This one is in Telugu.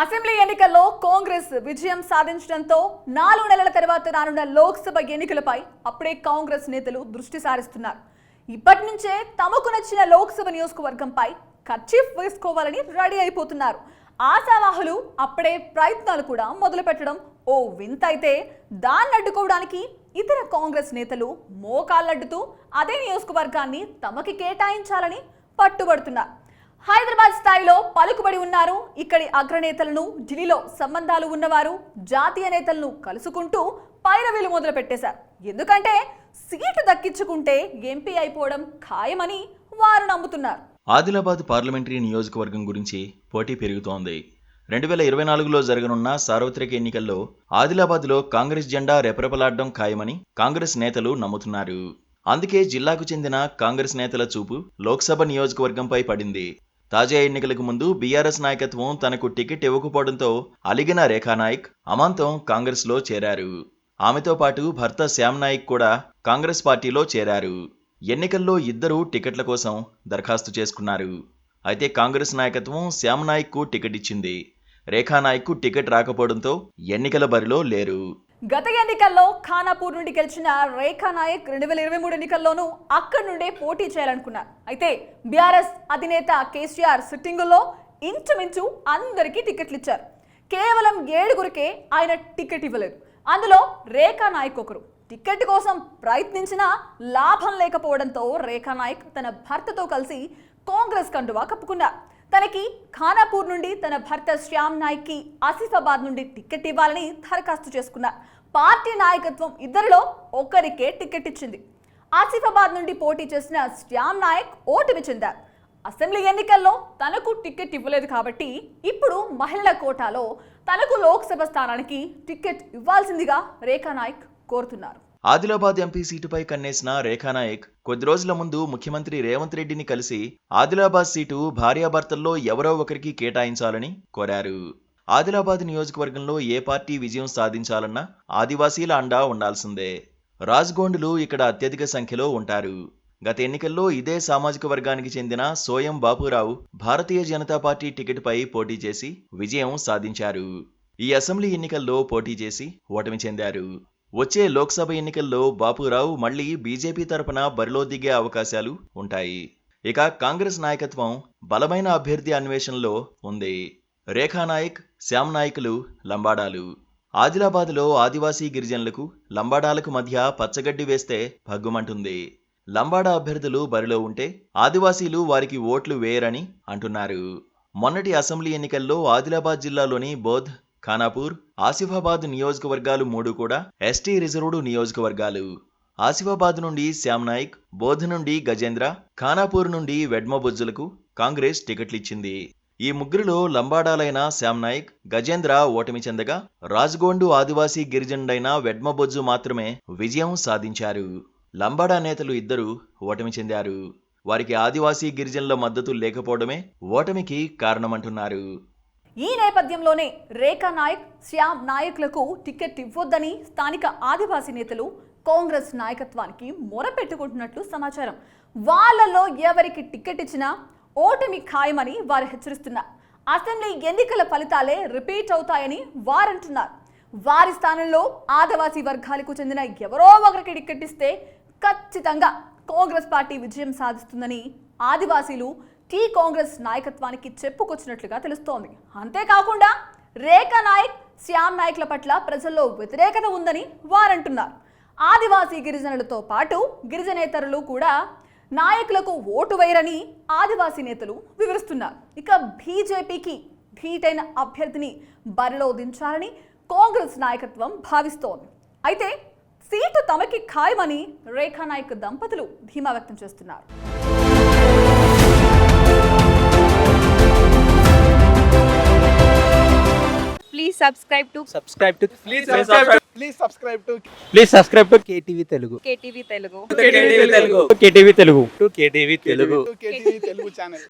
అసెంబ్లీ ఎన్నికల్లో కాంగ్రెస్ విజయం సాధించడంతో 4 నెలల తర్వాత రానున్న లోక్సభ ఎన్నికలపై అప్పుడే కాంగ్రెస్ నేతలు దృష్టి సారిస్తున్నారు. ఇప్పటి నుంచే తమకు నచ్చిన లోక్సభ నియోజకవర్గంపై కర్చీఫ్ వేసుకోవాలని రెడీ అయిపోతున్నారు. ఆశావాహులు అప్పుడే ప్రయత్నాలు కూడా మొదలుపెట్టడం ఓ వింత అయితే దాన్ని అడ్డుకోవడానికి ఇతర కాంగ్రెస్ నేతలు మోకాళ్ళడ్డుతూ అదే నియోజకవర్గాన్ని తమకి కేటాయించాలని పట్టుబడుతున్నారు. హైదరాబాద్ స్థాయిలో పలుకుబడి ఉన్నారు. ఇక్కడి అగ్రనేతలను, ఢిల్లీలో సంబంధాలు ఉన్నవారు జాతీయ నేతలను కలుసుకుంటూ పైరవీలు మొదలు పెట్టేశారు. ఎందుకంటే సీటు దక్కించుకుంటే ఎంపీ అయిపోవడం ఖాయమని వారు నమ్ముతున్నారు. ఆదిలాబాద్ పార్లమెంటరీ నియోజకవర్గం గురించి పోటీ పెరుగుతోంది. 2024లో జరగనున్న సార్వత్రిక ఎన్నికల్లో ఆదిలాబాద్లో కాంగ్రెస్ జెండా రెపరెపలాడడం ఖాయమని కాంగ్రెస్ నేతలు నమ్ముతున్నారు. అందుకే జిల్లాకు చెందిన కాంగ్రెస్ నేతల చూపు లోక్సభ నియోజకవర్గంపై పడింది. తాజా ఎన్నికలకు ముందు బీఆర్ఎస్ నాయకత్వం తనకు టికెట్ ఇవ్వకపోవడంతో అలిగిన రేఖానాయక్ అమాంతం కాంగ్రెస్లో చేరారు. ఆమెతో పాటు భర్త శ్యామ్ నాయక్ కూడా కాంగ్రెస్ పార్టీలో చేరారు. ఎన్నికల్లో ఇద్దరూ టికెట్ల కోసం దరఖాస్తు చేసుకున్నారు. అయితే కాంగ్రెస్ నాయకత్వం శ్యామ్ నాయక్కు టికెట్ ఇచ్చింది. రేఖానాయక్కు టికెట్ రాకపోవడంతో ఎన్నికల బరిలో లేరు. గత ఎన్నికల్లో ఖానాపూర్ నుండి గెలిచిన రేఖానాయక్ 2023 ఎన్నికల్లోనూ అక్కడి నుండే పోటీ చేయాలనుకున్నారు. అయితే బీఆర్ఎస్ అధినేత కేసీఆర్ సిట్టింగుల్లో ఇంచుమించు అందరికీ టికెట్లు ఇచ్చారు. కేవలం 7గురికే ఆయన టికెట్ ఇవ్వలేదు. అందులో రేఖానాయక్ ఒకరు. టికెట్ కోసం ప్రయత్నించినా లాభం లేకపోవడంతో రేఖానాయక్ తన భర్తతో కలిసి కాంగ్రెస్ కండువా కప్పుకున్నారు. తనకి ఖానాపూర్ నుండి తన భర్త శ్యామ్ నాయక్కి ఆసిఫాబాద్ నుండి టికెట్ ఇవ్వాలని దరఖాస్తు చేసుకున్నారు. పార్టీ నాయకత్వం ఇద్దరిలో ఒకరికే టికెట్ ఇచ్చింది. ఆసిఫాబాద్ నుండి పోటీ చేసిన శ్యామ్ నాయక్ ఓటమి చెందారు. అసెంబ్లీ ఎన్నికల్లో తనకు టికెట్ ఇవ్వలేదు కాబట్టి ఇప్పుడు మహిళల కోటాలో తనకు లోక్సభ స్థానానికి టికెట్ ఇవ్వాల్సిందిగా రేఖానాయక్ కోరుతున్నారు. ఆదిలాబాద్ ఎంపీ సీటుపై కన్నేసిన రేఖానాయక్ కొద్ది రోజుల ముందు ముఖ్యమంత్రి రేవంత్ రెడ్డిని కలిసి ఆదిలాబాద్ సీటు భార్యాభర్తల్లో ఎవరో ఒకరికి కేటాయించాలని కోరారు. ఆదిలాబాద్ నియోజకవర్గంలో ఏ పార్టీ విజయం సాధించాలన్నా ఆదివాసీల అండా ఉండాల్సిందే. రాజ్గోండులు ఇక్కడ అత్యధిక సంఖ్యలో ఉంటారు. గత ఎన్నికల్లో ఇదే సామాజిక వర్గానికి చెందిన సోయం బాపురావు భారతీయ జనతా పార్టీ టికెట్పై పోటీ చేసి విజయం సాధించారు. ఈ అసెంబ్లీ ఎన్నికల్లో పోటీ చేసి ఓటమి చెందారు. వచ్చే లోక్సభ ఎన్నికల్లో బాపురావు మళ్లీ బీజేపీ తరపున బరిలో దిగే అవకాశాలు ఉంటాయి. ఇక కాంగ్రెస్ నాయకత్వం బలమైన అభ్యర్థి అన్వేషణలో ఉంది. రేఖానాయక్, శ్యామ్ నాయకులు లంబాడాలు. ఆదిలాబాద్లో ఆదివాసీ గిరిజనులకు లంబాడాలకు మధ్య పచ్చగడ్డి వేస్తే భగ్గుమంటుంది. లంబాడా అభ్యర్థులు బరిలో ఉంటే ఆదివాసీలు వారికి ఓట్లు వేయరని అంటున్నారు. మొన్నటి అసెంబ్లీ ఎన్నికల్లో ఆదిలాబాద్ జిల్లాలోని బోధ్, ఖానాపూర్, ఆసిఫాబాద్ నియోజకవర్గాలు 3 కూడా ఎస్టీ రిజర్వ్డ్ నియోజకవర్గాలు. ఆసిఫాబాద్ నుండి శ్యామ్ నాయక్, బోధ్ నుండి గజేంద్ర, ఖానాపూర్ నుండి వెడ్మబొజ్జులకు కాంగ్రెస్ టికెట్లిచ్చింది. ఈ ముగ్గురిలో లంబాడాలైన శ్యామ్ నాయక్, గజేంద్ర ఓటమి చెందగా రాజ్గోండు ఆదివాసీ గిరిజనుడైన వెడ్మబొజ్జు మాత్రమే విజయం సాధించారు. లంబాడా నేతలు ఇద్దరు ఓటమి చెందారు. వారికి ఆదివాసీ గిరిజనుల మద్దతు లేకపోవడమే ఓటమికి కారణమంటున్నారు. ఈ నేపథ్యంలోనే రేఖానాయక్, శ్యామ్ నాయక్లకు టికెట్ ఇవ్వొద్దని స్థానిక ఆదివాసీ నేతలు కాంగ్రెస్ నాయకత్వానికి మొరపెట్టుకుంటున్నట్లు సమాచారం. వాళ్ళలో ఎవరికి టికెట్ ఇచ్చినా ఓటమి ఖాయమని వారు హెచ్చరిస్తున్నారు. అసెంబ్లీ ఎన్నికల ఫలితాలే రిపీట్ అవుతాయని వారంటున్నారు. వారి స్థానంలో ఆదివాసీ వర్గాలకు చెందిన ఎవరో ఒకరికి టికెట్ ఇస్తే ఖచ్చితంగా కాంగ్రెస్ పార్టీ విజయం సాధిస్తుందని ఆదివాసీలు టీ కాంగ్రెస్ నాయకత్వానికి చెప్పుకొచ్చినట్లుగా తెలుస్తోంది. అంతేకాకుండా రేఖానాయక్, శ్యామ్ నాయక్ల పట్ల ప్రజల్లో వ్యతిరేకత ఉందని వారంటున్నారు. ఆదివాసీ గిరిజనులతో పాటు గిరిజనేతరులు కూడా నాయకులకు ఓటు వేయరని ఆదివాసీ నేతలు వివరిస్తున్నారు. ఇక బీజేపీకి ధీటైన అభ్యర్థిని బరిలో దించాలని కాంగ్రెస్ నాయకత్వం భావిస్తోంది. అయితే సీటు తమకి ఖాయమని రేఖానాయక్ దంపతులు ధీమా వ్యక్తం చేస్తున్నారు. Please subscribe to KTV Telugu. KTV Telugu. KTV Telugu channel.